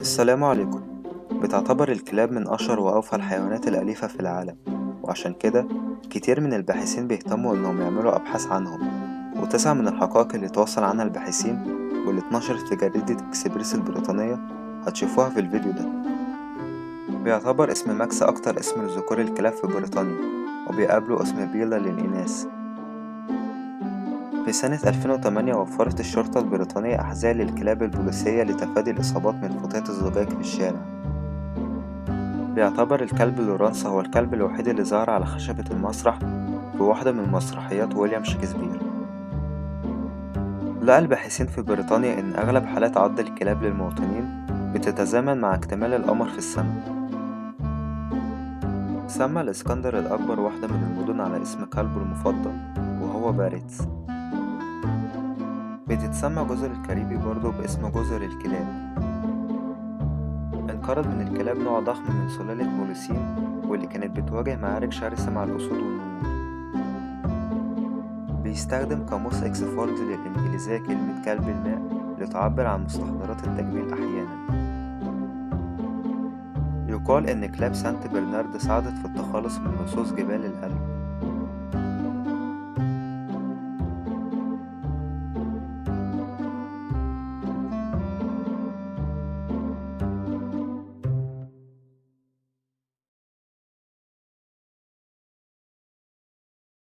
السلام عليكم. بتعتبر الكلاب من أشهر وأوفى الحيوانات الأليفة في العالم، وعشان كده كتير من الباحثين بيهتموا إنهم يعملوا أبحاث عنهم. وتسعة من الحقائق اللي تواصل عنها الباحثين واللي اتنشرت في جريدة إكسبريس البريطانية هتشوفوها في الفيديو ده. بيعتبر اسم ماكس أكتر اسم لذكور الكلاب في بريطانيا، وبيقابله اسم بيلا للإناث. في سنة 2008 وفرت الشرطة البريطانية أحذية للكلاب البوليسية لتفادي الإصابات من فتاة الزجاج في الشارع. بيعتبر الكلب لورانس هو الكلب الوحيد اللي ظهر على خشبة المسرح في واحدة من مسرحيات ويليام شكسبير. لقى الباحثين في بريطانيا إن أغلب حالات عض الكلاب للمواطنين بتتزامن مع اكتمال القمر في السماء. سمى الإسكندر الأكبر واحدة من المدن على اسم كلبه المفضل وهو باريتس. بتتسمى جزر الكاريبي برضه باسم جزر الكلاب. انقرض من الكلاب نوع ضخم من سلالة مولوسين، واللي كانت بتواجه معارك شرسة مع الأسود والنمور. بيستخدم قاموس إكسفورد للإنجليزية كلمة كلب الماء لتعبر عن مستحضرات التجميل أحيانا. يقال إن كلاب سانت برنارد ساعدت في التخلص من لصوص جبال الألب.